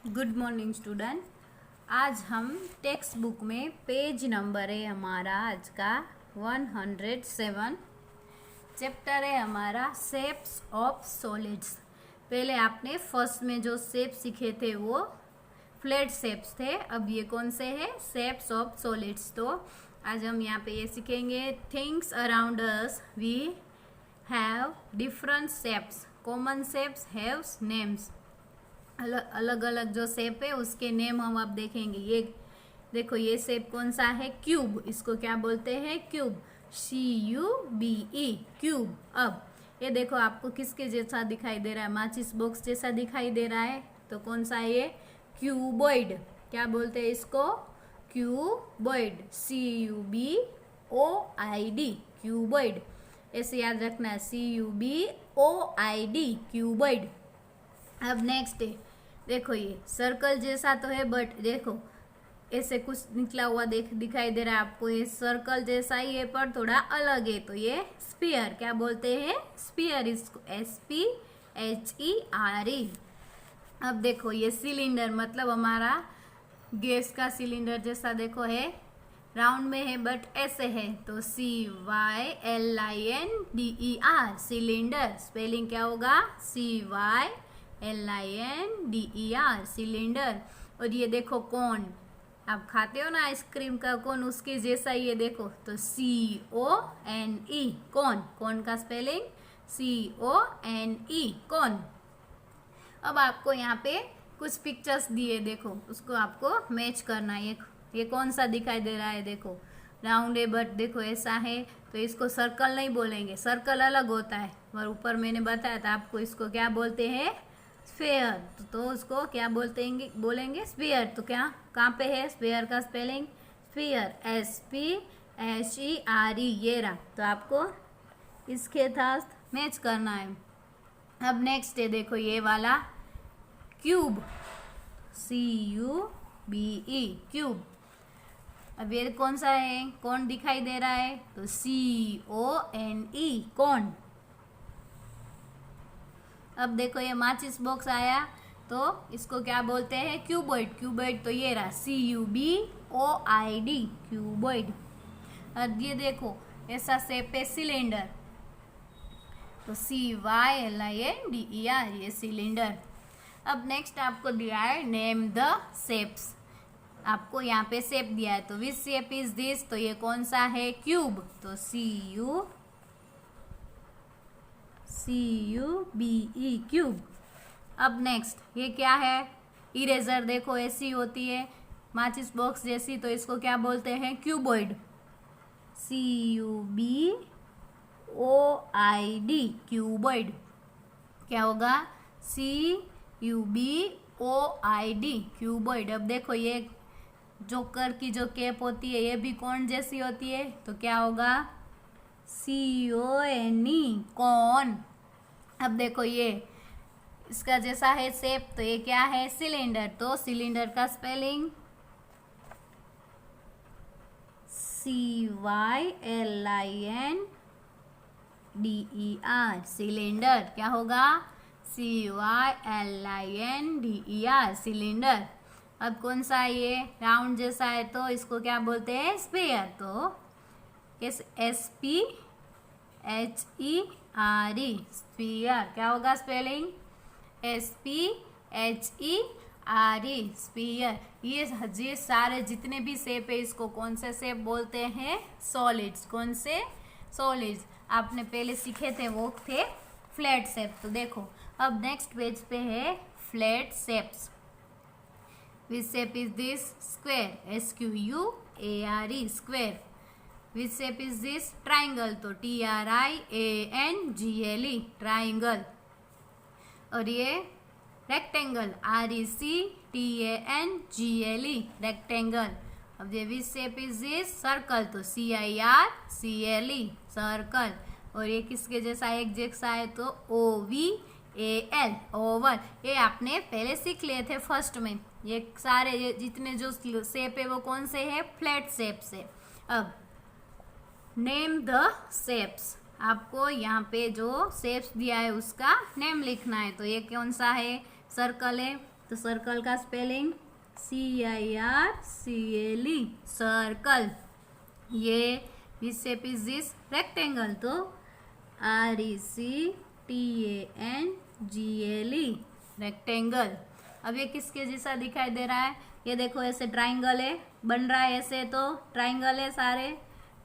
Good morning student. आज हम text book में पेज नंबर है हमारा आज का 107। चैप्टर है हमारा शेप्स ऑफ सॉलिड्स। पहले आपने फर्स्ट में जो शेप सीखे थे वो फ्लैट शेप्स थे, अब ये कौन से हैं? Shapes of solids. तो आज हम यहाँ पे ये सीखेंगे things around us we have different shapes, common shapes haves names. अलग अलग जो शेप है उसके नेम हम अब देखेंगे। ये देखो, ये शेप कौन सा है? क्यूब। इसको क्या बोलते हैं? क्यूब। CUBE cube. अब ये देखो, आपको किसके जैसा दिखाई दे रहा है? माचिस बॉक्स जैसा दिखाई दे रहा है। तो कौन सा है ये? क्यूबॉइड। क्या बोलते हैं इसको? क्यूबॉइड। CUBOID cuboid. ऐसे याद रखना है, CUBOID क्यूबॉइड। अब नेक्स्ट है, देखो ये सर्कल जैसा तो है, बट देखो ऐसे कुछ निकला हुआ दिखाई दे रहा है आपको। ये सर्कल जैसा ही है पर थोड़ा अलग है, तो ये स्फीयर। क्या बोलते हैं? स्फीयर। इसको SPHERE। अब देखो ये सिलेंडर, मतलब हमारा गैस का सिलेंडर जैसा देखो है, राउंड में है बट ऐसे है, तो CYLINDER सिलेंडर। स्पेलिंग क्या होगा? CYLINDER cylinder. और ये देखो कोन, आप खाते हो ना आइसक्रीम का कोन, उसके जैसा ये देखो, तो CONE कोन। कोन का स्पेलिंग CONE कोन। अब आपको यहाँ पे कुछ पिक्चर्स दिए, देखो उसको आपको मैच करना है। ये कौन सा दिखाई दे रहा है? देखो राउंड है बट देखो ऐसा है, तो इसको सर्कल नहीं बोलेंगे, सर्कल अलग होता है। और ऊपर मैंने बताया था आपको, इसको क्या बोलते हैं? स्फीयर। तो उसको क्या बोलेंगे? स्फीयर। तो क्या कहाँ पे है स्फीयर का स्पेलिंग? स्फीयर। SPHERE ये रहा। तो आपको इसके साथ मैच करना है। अब नेक्स्ट है, देखो ये वाला क्यूब। CUBE cube. अब ये कौन सा है? कौन दिखाई दे रहा है? तो CONE कौन। अब देखो ये माचिस बॉक्स आया, तो इसको क्या बोलते हैं? क्यूबॉइड। क्यूबॉइड तो ये रहा, CUBOID क्यूबॉइड। अब ये देखो ऐसा शेप है सिलेंडर, तो CYLINDER ये सिलेंडर। अब नेक्स्ट आपको दिया है नेम द शेप्स। आपको यहाँ पे शेप दिया है, तो विच शेप इज दिस? तो ये कौन सा है? क्यूब। तो CUBE क्यूब। अब नेक्स्ट ये क्या है? इरेजर। देखो ऐसी होती है माचिस बॉक्स जैसी, तो इसको क्या बोलते हैं? क्यूबॉइड। CUBOID cuboid. क्या होगा? CUBOID cuboid. अब देखो ये जोकर की जो कैप होती है, ये भी कौन जैसी होती है, तो क्या होगा? CONE कौन। अब देखो ये इसका जैसा है शेप, तो ये क्या है? सिलेंडर। तो सिलेंडर का स्पेलिंग CYLINDER सिलेंडर। क्या होगा? CYLINDER cylinder. अब कौन सा है? ये राउंड जैसा है, तो इसको क्या बोलते हैं? स्फीयर। तो SPHERE स्फीयर। क्या होगा स्पेलिंग? SPHERE sphere. ये सारे जितने भी शेप है, इसको कौन से शेप बोलते हैं? सॉलिड्स। कौन से? सॉलिड्स। आपने पहले सीखे थे वो थे फ्लैट शेप। तो देखो अब नेक्स्ट पेज पे है flat shapes. Which shape is this? Square. SQUARE square. Which shape is this? Triangle. तो TRIANGLE ट्राइंगल। और ये रेक्टेंगल। RECTANGLE rectangle. अब ये which shape is this? Circle. तो CIRCLE सर्कल। और ये किसके जैसा है? एक जैसा है, तो OVAL ओवल। ये आपने पहले सीख लिए थे फर्स्ट में। ये सारे जितने जो शेप है वो कौन से है? फ्लैट शेप से। अब नेम द शेप्स। आपको यहाँ पे जो शेप्स दिया है उसका नेम लिखना है। तो ये कौन सा है? सर्कल है, तो सर्कल का स्पेलिंग CIRCLE, सर्कल। ये which shape is this? Rectangle, तो RECTANGLE, रेक्टेंगल। अब ये किसके जैसा दिखाई दे रहा है? ये देखो ऐसे ट्राइंगल है, बन रहा है ऐसे, तो ट्राइंगल है सारे,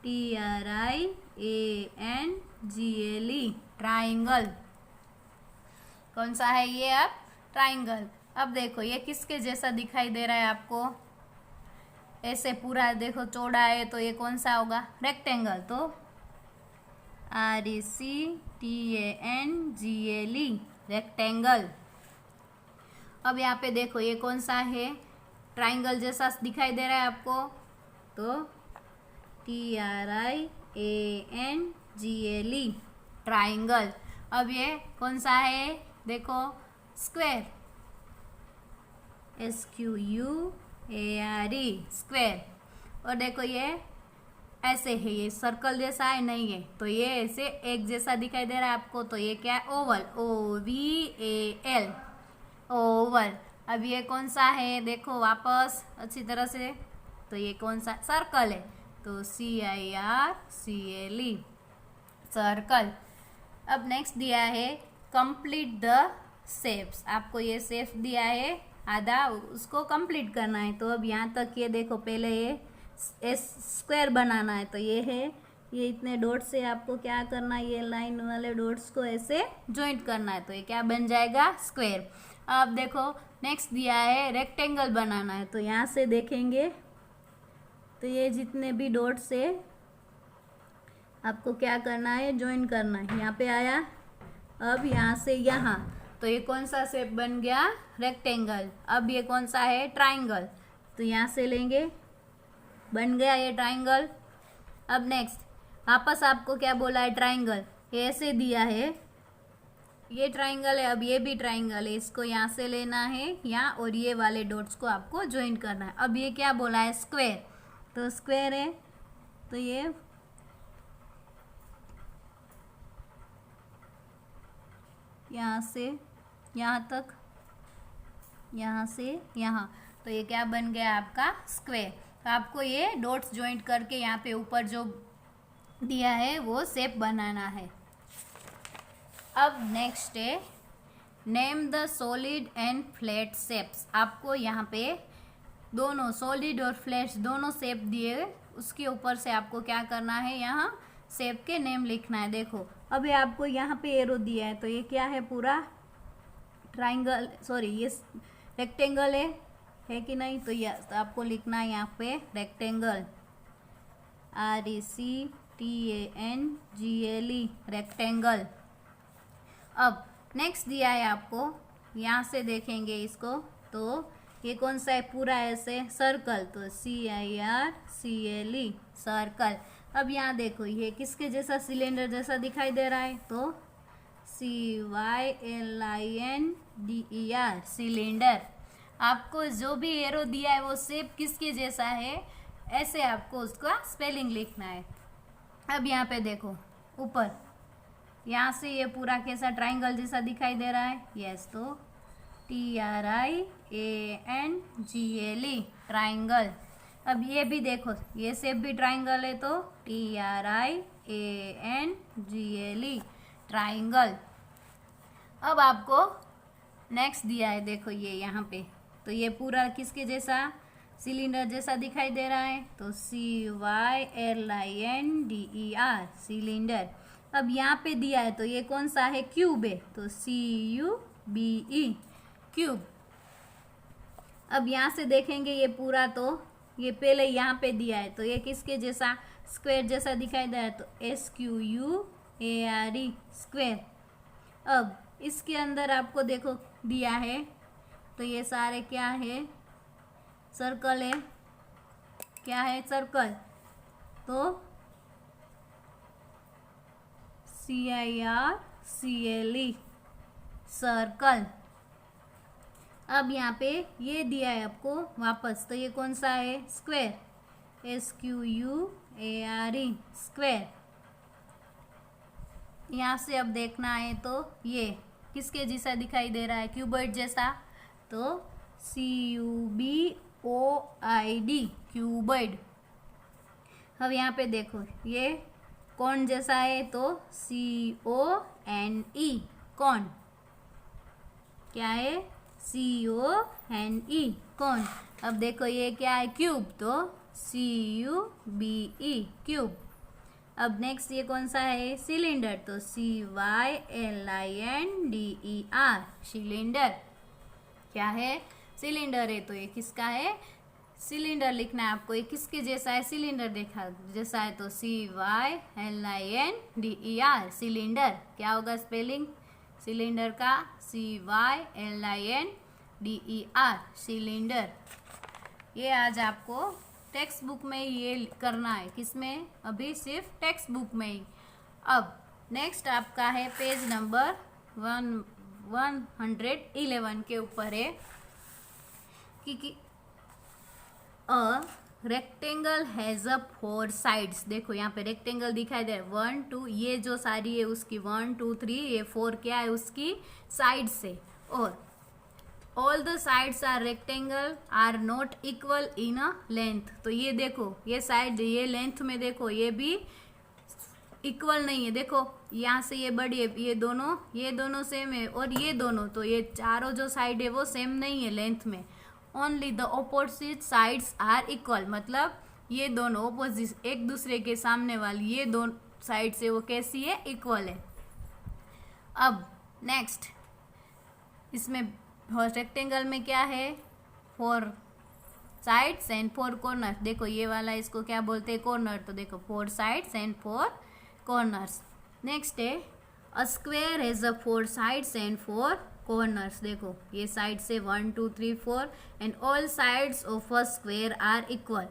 TRIANGLE, ट्राइंगल। कौन सा है ये? अब ट्राइंगल। अब देखो ये किसके जैसा दिखाई दे रहा है आपको? ऐसे पूरा देखो चौड़ा है, तो ये कौन सा होगा? रेक्टेंगल, तो RECTANGLE, रेक्टेंगल। अब यहाँ पे देखो ये कौन सा है? ट्राइंगल जैसा दिखाई दे रहा है आपको, तो TRIANGLE, ट्राइंगल। अब ये कौन सा है? देखो स्क्वायर, SQUARE, स्क्वायर। और देखो ये ऐसे है, ये सर्कल जैसा है नहीं है, तो ये ऐसे एक जैसा दिखाई दे रहा है आपको, तो ये क्या है? Oval, OVAL, Oval. अब ये कौन सा है? देखो वापस अच्छी तरह से, तो ये कौन सा? सर्कल है, तो CIRCLE, सर्कल। अब नेक्स्ट दिया है कंप्लीट द शेप्स। आपको ये शेप दिया है आधा, उसको कंप्लीट करना है। तो अब यहाँ तक ये देखो, पहले ये स्क्वायर बनाना है, तो ये है, ये इतने डॉट से आपको क्या करना है? ये लाइन वाले डॉट्स को ऐसे ज्वाइंट करना है, तो ये क्या बन जाएगा? स्क्वायर। अब देखो नेक्स्ट दिया है रेक्टेंगल बनाना है, तो यहाँ से देखेंगे तो ये जितने भी डॉट्स है आपको क्या करना है? ज्वाइन करना है। यहाँ पे आया, अब यहाँ से यहाँ, तो ये कौन सा शेप बन गया? रेक्टेंगल। अब ये कौन सा है? ट्राइंगल, तो यहाँ से लेंगे, बन गया ये ट्राइंगल। अब नेक्स्ट वापस आपको क्या बोला है? ट्राइंगल। ये ऐसे दिया है, ये ट्राइंगल है, अब ये भी ट्राइंगल है, इसको यहाँ से लेना है यहाँ, और ये वाले डॉट्स को आपको ज्वाइन करना है। अब ये क्या बोला है? स्क्वायर, तो स्क्वायर है, तो ये यहाँ से यहाँ तक, यहाँ से यहाँ, तो ये क्या बन गया आपका? स्क्वायर। तो आपको ये डॉट्स ज्वाइंट करके यहाँ पे ऊपर जो दिया है वो शेप बनाना है। अब नेक्स्ट है name the solid and flat shapes. आपको यहाँ पे दोनों सॉलिड और फ्लैट दोनों शेप दिए, उसके ऊपर से आपको क्या करना है? यहाँ शेप के नेम लिखना है। देखो अभी आपको यहाँ पे एरो दिया है, तो ये क्या है? पूरा ट्राइंगल, सॉरी ये रेक्टेंगल है कि नहीं? तो ये तो आपको लिखना है यहाँ पे रेक्टेंगल, RECTANGLE, रेक्टेंगल। अब नेक्स्ट दिया है आपको, यहाँ से देखेंगे इसको, तो ये कौन सा है? पूरा ऐसे सर्कल, तो CIRCLE, सर्कल। अब यहाँ देखो ये किसके जैसा? सिलेंडर जैसा दिखाई दे रहा है, तो CYLINDER, सिलेंडर। आपको जो भी एरो दिया है वो शेप किसके जैसा है, ऐसे आपको उसका स्पेलिंग लिखना है। अब यहाँ पे देखो ऊपर, यहाँ से ये पूरा कैसा? ट्राइंगल जैसा दिखाई दे रहा है, यस, तो TRIANGLE, ट्राइंगल। अब ये भी देखो, ये शेप भी ट्राइंगल है, तो TRIANGLE, ट्राइंगल। अब आपको नेक्स्ट दिया है, देखो ये यहाँ पे, तो ये पूरा किसके जैसा? सिलेंडर जैसा दिखाई दे रहा है, तो CYLINDER, सिलेंडर। अब यहाँ पे दिया है, तो ये कौन सा है? क्यूब है, तो CUBE, क्यूब। अब यहाँ से देखेंगे ये पूरा, तो ये पहले यहाँ पे दिया है, तो ये किसके जैसा? स्क्वायर जैसा दिखाई दे रहा है, तो SQUARE, स्क्वायर। अब इसके अंदर आपको देखो दिया है, तो ये सारे क्या है? सर्कल है, क्या है? सर्कल, तो CIRCLE, सर्कल। अब यहाँ पे ये दिया है आपको वापस, तो ये कौन सा है? Square, SQUARE, square. यहाँ से अब देखना है, तो ये किसके जैसा दिखाई दे रहा है? क्यूबॉइड जैसा, तो CUBOID, क्यूबॉइड। अब यहाँ पे देखो ये कौन जैसा है तो CONE, कौन क्या है CONE, कौन। अब देखो ये क्या है क्यूब, तो CUBE, क्यूब। अब नेक्स्ट ये कौन सा है सिलेंडर, तो CYLINDER, सिलेंडर। क्या है सिलेंडर है, तो ये किसका है सिलेंडर लिखना है आपको। ये किसके जैसा है सिलेंडर देखा जैसा है तो CYLINDER, सिलेंडर। क्या होगा स्पेलिंग सिलेंडर का CYLINDER, सिलेंडर। ये आज आपको टेक्स्ट बुक में ये करना है, किसमें अभी सिर्फ टेक्स्ट बुक में ही। अब नेक्स्ट आपका है पेज नंबर 111 के ऊपर है कि a rectangle has a 4 sides. देखो यहाँ पे रेक्टेंगल दिखाई दे रहा है 1 2, ये जो सारी है उसकी 1 2 3, ये 4 क्या है उसकी साइड से। और all the sides are rectangle are not equal in a length. तो ये देखो ये साइड ये लेंथ में देखो ये भी इक्वल नहीं है। देखो यहाँ से ये बड़ी है, ये दोनों सेम है, और ये दोनों तो ये चारों जो साइड है वो सेम नहीं है लेंथ में। Only the opposite sides are equal, मतलब ये दोनों ऑपोजिट एक दूसरे के सामने वाली ये दोनों साइड से वो कैसी है इक्वल है। अब नेक्स्ट इसमें रेक्टेंगल में क्या है 4 साइड्स एंड 4 कॉर्नर। देखो ये वाला इसको क्या बोलते हैं कॉर्नर, तो देखो 4 साइड्स एंड 4 कॉर्नर्स। नेक्स्ट है a square has a 4 sides and 4 corners. देखो ये साइड से 1 2 3 4 and all sides of a square are equal.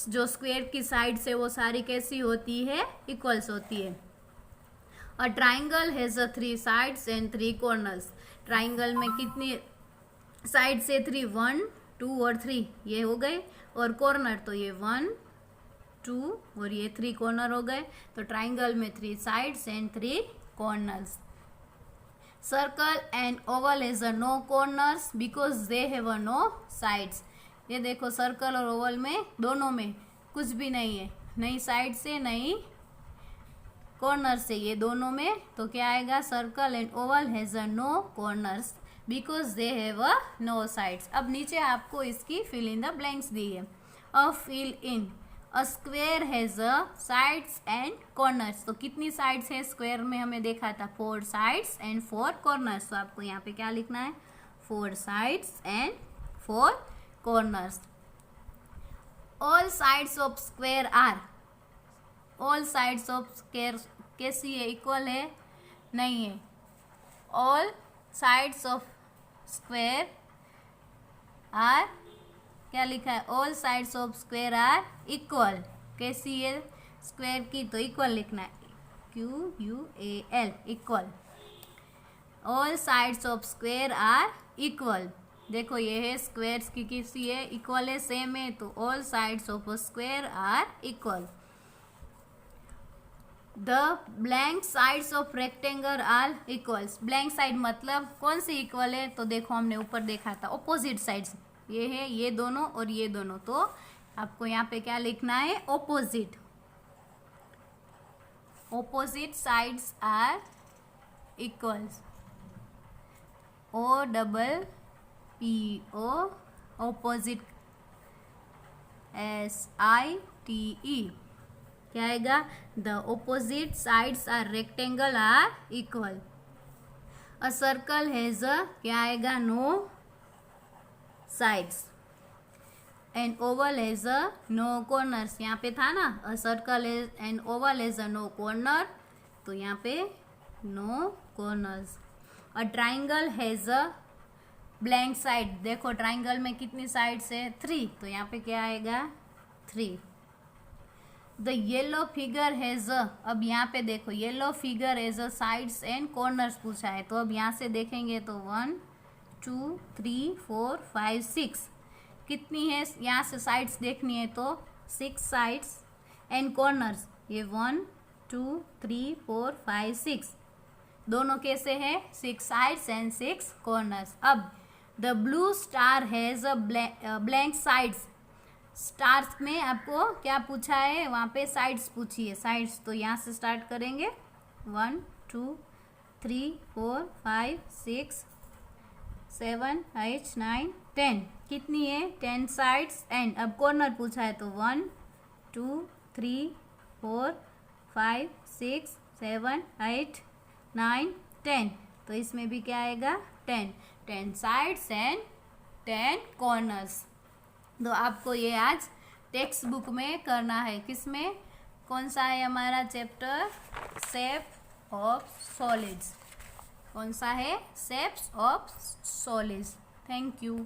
जो स्क्वायर की साइड से वो सारी कैसी होती है इक्वल्स होती है। A triangle has a 3 sides and 3 corners. Triangle में कितनी साइड से 3 1 2 और 3 ये हो गए, और कॉर्नर तो ये 1 2 और ये 3 कॉर्नर हो गए। तो ट्राइंगल में 3 sides and 3 corners. Circle and oval has a no corners because they have a no sides. ये देखो सर्कल और ओवल में दोनों में कुछ भी नहीं है, नहीं साइड से नहीं कॉर्नर से, ये दोनों में तो क्या आएगा circle and oval has a no corners because they have a no sides. अब नीचे आपको इसकी फिल इन द ब्लैंक्स दी है। A fill in a square has a sides and corners. तो कितनी साइड्स है स्क्वायर में हमें देखा था 4 साइड्स एंड 4 कॉर्नर्स। तो आपको यहाँ पे क्या लिखना है 4 sides and 4 corners. All sides of square are, all sides of square कैसी है इक्वल है नहीं है। All sides of square are क्या लिखा है all sides of square are equal. कैसी है स्क्वायर की तो इक्वल लिखना है QUAL, equal. All sides of square are equal. देखो ये है स्क्वायर्स की किसी है इक्वल है सेम है, तो all sides of a square are equal. The blank sides of rectangle are equals. Blank side मतलब कौन सी इक्वल है, तो देखो हमने ऊपर देखा था ऑपोजिट साइड्स, ये है ये दोनों और ये दोनों, तो आपको यहाँ पे क्या लिखना है opposite. Opposite sides are equals OPPO, opposite SITE। क्या आएगा the opposite sides are rectangle are equal. A circle has a क्या आएगा no sides and oval has a no corners. यहाँ पे था ना a circle and oval has a no corner, तो यहाँ पे no corners. A triangle has a blank side. देखो ट्राइंगल में कितनी साइड्स है 3, तो यहाँ पे क्या आएगा 3। The yellow figure has a, अब यहाँ पे देखो yellow figure has a sides and corners पूछा है, तो अब यहाँ से देखेंगे तो 1 2 3 4 5 6 कितनी है यहाँ से साइड्स देखनी है तो 6 साइड्स एंड कॉर्नर्स ये 1 2 3 4 5 6 दोनों कैसे है 6 साइड्स एंड 6 कॉर्नर्स। अब the blue star has a blank sides. Stars में आपको क्या पूछा है, वहाँ पे साइड्स पूछी है, साइड्स। तो यहाँ से स्टार्ट करेंगे, 1 2 3 4 5 6 7 8 9 10। कितनी है, 10 साइड्स। एंड अब कॉर्नर पूछा है तो 1 2 3 4 5 6 7 8 9 10। तो इसमें भी क्या आएगा, 10 साइड्स एंड 10 कॉर्नर्स। तो आपको ये आज टेक्स्ट बुक में करना है। किसमें, कौन सा है हमारा चैप्टर, शेप ऑफ सॉलिड्स। कौन सा है, shapes of solids. Thank you.